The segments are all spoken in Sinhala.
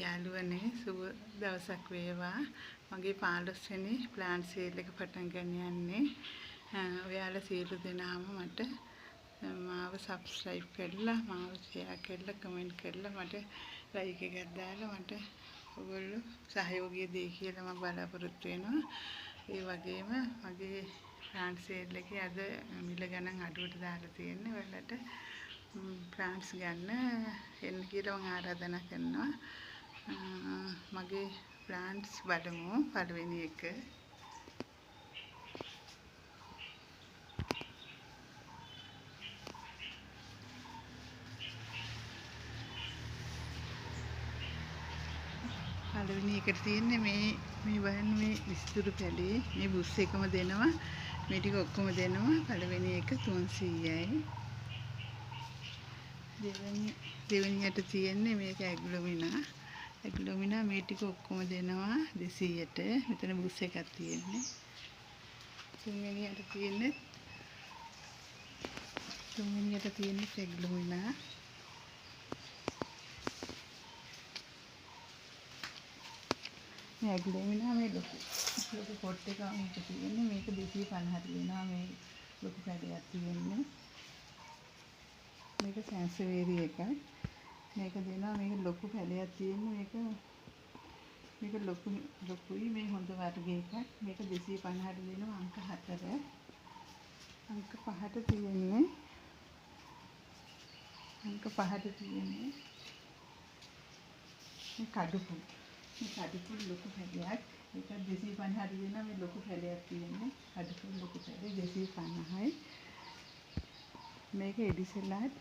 යාළුවනේ සුබ දවසක් වේවා. මගේ 15 වෙනි ප්ලාන් සේල් එක පටන් ගන්න යන්නේ. ඔයාලා සියලු දෙනාම මට මාව සබ්ස්ක්‍රයිබ් කරලා, මාව ෂෙයා කරලා, කමෙන්ට් කරලා මට ලයික් එකක් දාලා මට ඔයගොල්ලෝ සහයෝගය දෙයි කියලා මම බලාපොරොත්තු වෙනවා. ඒ වගේම මගේ ප්ලාන් සේල් එකේ අද මිල ගණන් අඩුවට දාලා තියෙන්නේ. ඔයාලට ප්ලාන්ස් ගන්න එන්න කියලා මම ආරාධනා කරනවා. මගේ ප්ලාන්ස් බලමු. පළවෙනි එක එකට තියෙන්නේ මේ බලන්න මේ විස්තර පැලේ මේ බුස් එකම දෙනවා. මේ ටික ඔක්කොම දෙනවා. පළවෙනි එක 300යි. දෙවෙනියට තියෙන්නේ මේක ඇග්ලොමිනා මේ ටික ඔක්කොම දෙනවා 200ට. මෙතන බුස් එකක් තියෙන්නේ. තුන්වෙනියට තියෙන්නේ ඇග්ලොමිනා. මේ ඇග්ලොමිනා මේ ලොකු පොට් එක මේක තියෙන්නේ. මේක 250ට දෙනවා. මේ ලොකු කැඩයක් තියෙන්නේ. මේක සැන්සවේරි එකක්. මේක දෙනවා. මේක ලොකු පැලයක් තියෙන්නේ. මේක ලොකුයි. මේ හොඳ වර්ග එකක්. මේක 250ට දෙනවා. අංක 4. අංක 5ට තියෙන්නේ. මේ කඩුපුල්. ලොකු පැලයක්. ඒක 250ට දෙනවා. මේ ලොකු පැලයක් තියෙන්නේ. කඩුපුල් ලොකු පැලේ 250යි. මේක එඩිසලාට්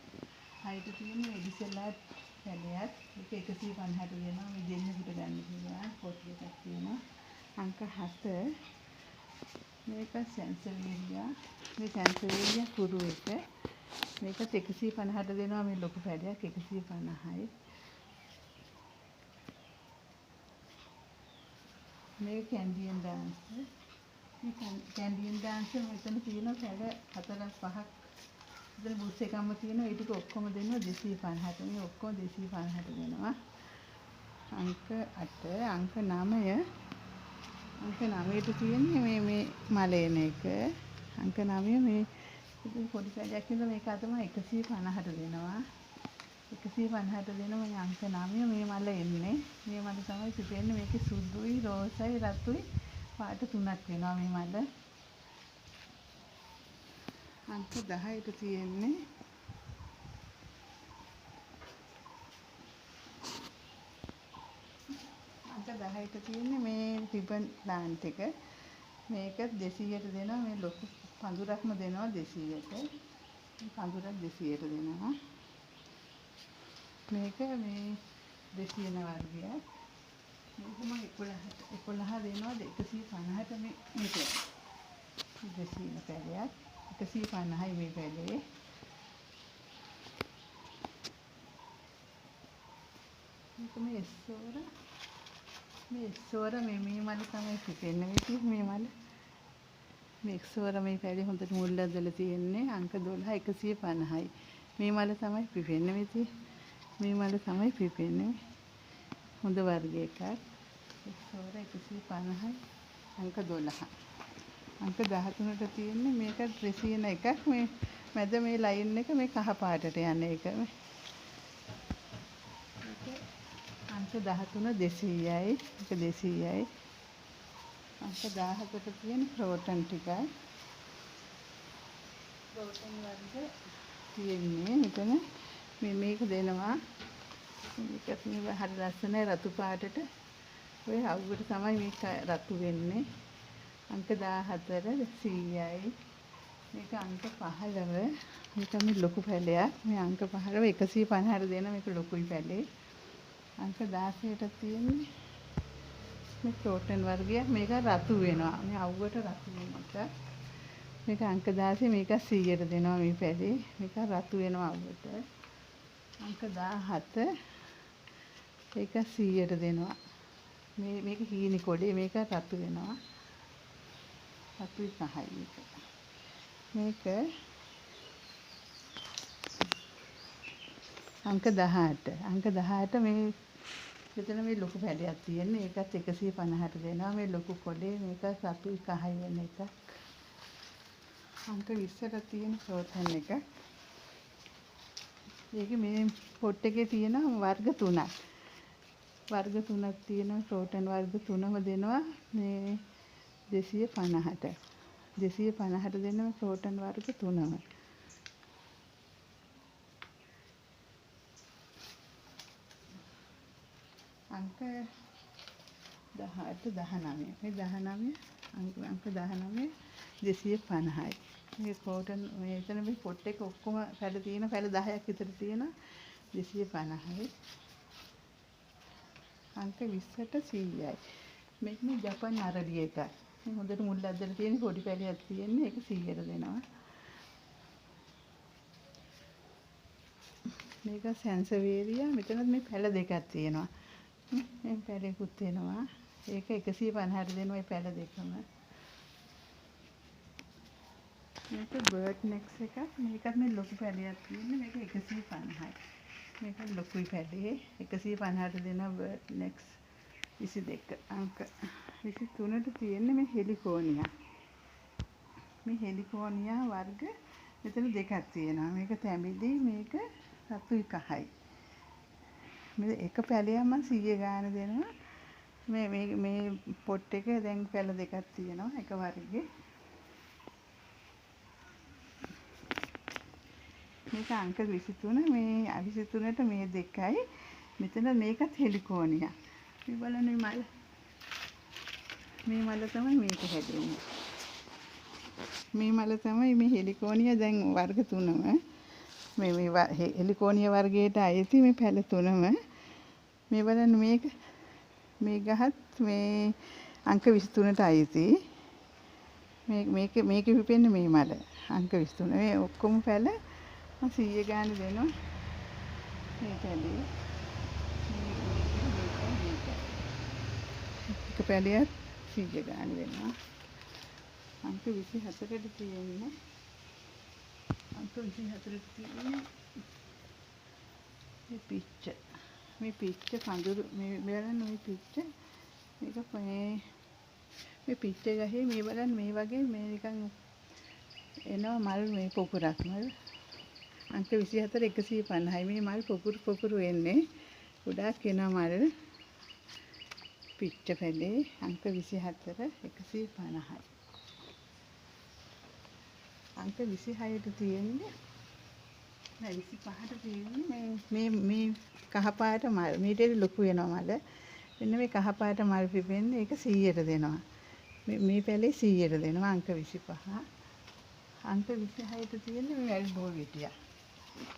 හයිට තියෙන එඩිසලාට් පැලයක්. ඒක 150ට දෙනවා. මේ දෙන්නෙකුට ගන්න පුළුවන්. පොත් එකක් තියෙනවා. අංක 7. මේක සැන්සවේරියා. මේ සැන්සවේරියා කුරු එක. මේකත් 150ට දෙනවා. මේ ලොකු පැලයක් 150යි. මේක කැන්ඩියන් ඩාන්සර්. මේ කැන්ඩියන් ඩාන්සර් මෙතන තියෙන පැල 4-5ක්. ඉතින් බුස් එකක්ම තියෙනවා. ඒ ටික ඔක්කොම දෙනවා 250ට. මේ ඔක්කොම 250ට දෙනවා. අංක 8 අංක 9 ට තියෙන්නේ මේ මලේන එක. අංක 9 මේ පොඩි පැලයක් ඉඳලා මේක තමයි 150ට දෙනවා. 150ට දෙනවා මේ අංක 9 මේ මල එන්නේ. මේ මල තමයි පිටෙන්නේ. මේකේ සුදුයි, රෝසයි, රතුයි පාට 3ක් වෙනවා මේ මල. අංක 10ට තියෙන්නේ මේ රිබන් ප්ලාන්ට් එක. මේක 200ට දෙනවා. මේ ලොකු පඳුරක්ම දෙනවා 200ට. මේ පඳුරක් 200ට දෙනවා. මේක මේ 200 වර්ගයක්. මේක මම 11 දෙනවා 150ට මේක 200 පැලයක් 150යි මේ පැලේ. මේක මේ එස්සෝර මේ මල තමයි පිටෙන්නේ. මේ මල මේ එස්සෝර මේ පැලේ හොඳට මුල් ඇදලා තියෙන්නේ. අංක 12 150යි. මේ මල තමයි පිපෙන්නේ. හොඳ වර්ග එකක්. එස්සෝර 150යි. අංක 12. අංක 13ට තියෙන්නේ මේක ඩ්‍රෙසියන එකක්. මේ මැද මේ ලයින් එක මේ කහ පාටට යන එක. අංක 13 200යි. ඒක 200යි. අංක 17ට තියෙන ක්‍රෝටන් ටිකක්. ක්‍රෝටන් වර්ග තියෙන්නේ මෙතන. මේක දෙනවා. මේකත් මේ හරි ලස්සනයි රතු පාටට. ඔය අවුවට තමයි මේක රතු වෙන්නේ. අංක 14 100යි. මේක අංක 15. මේක මේ ලොකු පැලයක්. මේ අංක 15 150ට දෙන මේක ලොකුයි පැලේ. අංක 16ට තියෙන්නේ මේ ක්‍රෝටන් වර්ගයක්. මේක රතු වෙනවා. මේ අවුවට රතු වෙනවා. මේක අංක 16 මේක 100ට දෙනවා මේ පැලේ. මේක රතු වෙනවා අවුවට. අංක 17 ඒක 100ට දෙනවා. මේක හීනි කොඩේ. මේක රතු වෙනවා. රතුයි කහයි මේක. මේක අංක 18. අංක 18 මෙතන මේ ලොකු පැලයක් තියෙන්නේ. ඒකත් 150ට දෙනවා. මේ ලොකු කොලේ මේක සතුයි කහයි වෙන එක. අංක 20ට තියෙන ක්‍රෝටන් එක. ඒකේ මේ පොට් එකේ තියෙන වර්ග 3ක්. වර්ග 3ක් තියෙනවා. ක්‍රෝටන් වර්ග 3ම දෙනවා මේ 250ට. 250ට දෙනවා ක්‍රෝටන් වර්ග 3ම. අංක 18 19. මේ 19 අංක 19 250යි. මේ ක්‍රෝටන් මෙතන මේ පොට් එක ඔක්කොම පැල තියෙන පැල 10ක් විතර තියෙනවා 250යි. අංක 20ට 100යි. මේක මේ ජපන් අරලිය එකක්. මේ හොඳට මුල් ඇද්දලා තියෙන පොඩි පැලයක් තියෙන්නේ. ඒක 100ට දෙනවා. මේක සැන්සවේරියා. මෙතනත් මේ පැල දෙකක් තියෙනවා. මේ පැලයකුත් වෙනවා. ඒක 150ට දෙනවා මේ පැල දෙකම. මේක බර්ඩ් නෙක්ස් එකක්. මේකත් මේ ලොකු පැලයක් තියෙන්නේ. මේක 150යි. මේක ලොකුයි පැලේ. 150ට දෙනවා බර්ඩ් නෙක්ස් 22. අංක 23ට තියෙන්නේ මේ හෙලිකෝනියා. මේ හෙලිකෝනියා වර්ග මෙතන දෙකක් තියෙනවා. මේක තැඹිලි, මේක සතුයි කහයි. මේ එක පැලයක් මම 100 ගාන දෙනවා. මේ පොට් එක දැන් පැල දෙකක් තියෙනවා එක වර්ගේ. මේක අංක 23. මේ 23ට මේ දෙකයි. මෙතන මේකත් හෙලිකෝනියා. මේ බලන්න මේ මල. මේ මල තමයි මේක හැදෙන්නේ. මේ මල තමයි මේ හෙලිකෝනියා දැන් වර්ග 3ම. මේ හෙලිකෝනියා වර්ගයට අයිති මේ පැල 3ම. මේ බලන්න මේක මේ ගහත් මේ අංක 23ට අයිති. මේක පිපෙන්නේ මේ මල අංක 23. මේ ඔක්කොම පැල 100 ගාන දෙනවා. මේ පැලේ එක පැලයක් 100 ගාන වෙනවා. අංක 24ට තියෙන්නේ අංක 24ට තියෙන්නේ මේ පිච්ච. මේ පිච්ච කඳුරු මේ බලන්න මේ පිච්ච මේක මේ පිච්ච ගහේ මේ බලන්න මේ වගේ මේ නිකන් එනවා මල් මේ පොකුරක් මල්. අංක 24 150යි. මේ මල් පොකුරු වෙන්නේ. ගොඩාක් එනවා මල්. පිච්ච පැලේ අංක 24 150යි. අංක 26ට තියෙන්නේ 25ට තියෙන්නේ මේ කහපාට මල්. මේට ලොකු වෙනවා මල. මෙන්න මේ කහපාට මල් පිපෙන්නේ. ඒක 100ට දෙනවා. මේ පැලේ 100ට දෙනවා අංක 25. අංක 26ට තියෙන්නේ මේ වැල්බෝ විටියා.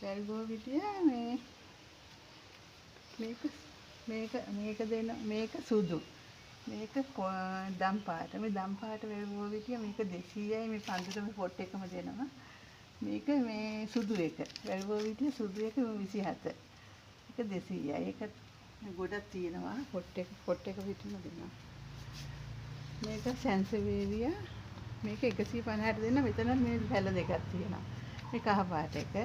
වැල්බෝ විටියා මේක දෙන මේක සුදු. මේක දම් පාට. මේ දම් පාට වැල්බෝ විටියා මේක 200යි. මේ පඳුර මේ පොට් එකම දෙනවා. මේක මේ සුදු එක. වැල්බෝ විටියා සුදු එක 27. ඒක 200යි. ඒක ගොඩක් තියෙනවා. පොට් එක පිටින්ම දෙනවා. මේක සැන්සවේරියා. මේක 150ට දෙන්න. මෙතන මේ පැල දෙකක් තියෙනවා. මේ කහ පාට එක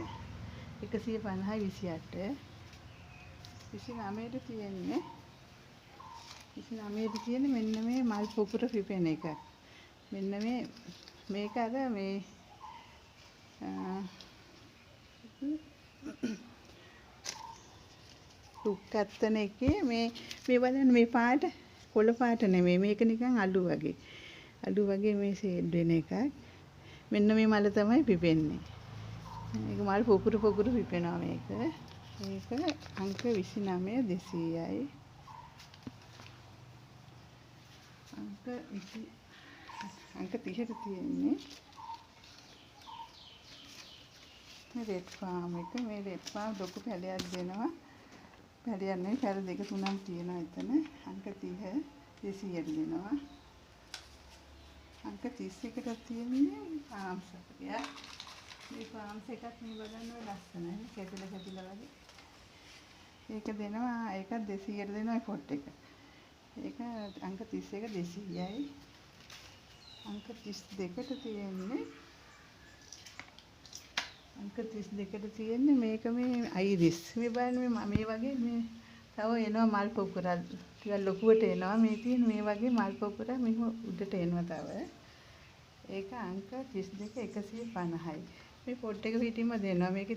150යි 28. 29ට තියෙන්නේ 29ට තියෙන්නේ මෙන්න මේ මල් පොකුර පිපෙන එක. මෙන්න මේක අර මේ රුක්කත්තන එකේ මේ බලන්න මේ පාට කොළ පාට නෙමෙයි. මේක නිකන් අලු වගේ මේ ෂේඩ් වෙන එකක්. මෙන්න මේ මල තමයි පිපෙන්නේ. මේක මල් පොකුරු පිපෙනවා මේක. ඒක අංක 29 200යි. අංක 30ට තියෙන්නේ මේ රෙඩ් ෆාම් එක. මේ රෙඩ් ෆාම් ලොකු පැලයක් දෙනවා. පැලයක් නෙවෙයි පැල දෙක තුනක් තියෙනවා එතන. අංක 30 200ට දෙනවා. අංක 31ට තියෙන්නේ ෆාම්ස් එකක්. මේ ෆාම්ස් එකත් මේ බලන්න ලස්සනයි. කැපිලා වගේ. ඒක දෙනවා. ඒකත් 200ට දෙනවා පොට් එක. ඒක අංක 31 200යි. අංක 32ට තියෙන්නේ අංක 32ට තියෙන්නේ මේක මේ අයිරිස්. මේ බලන්න මේ වගේ මේ තව එනවා මල් පොකුරක්. ටිකක් ලොකුවට එනවා. මේ තියෙන මේ වගේ මල් පොකුරක් මෙහෙම උඩට එනවා තව. ඒක අංක 32 150යි. මේ පොට් එක පිටින්ම දෙනවා. මේකේ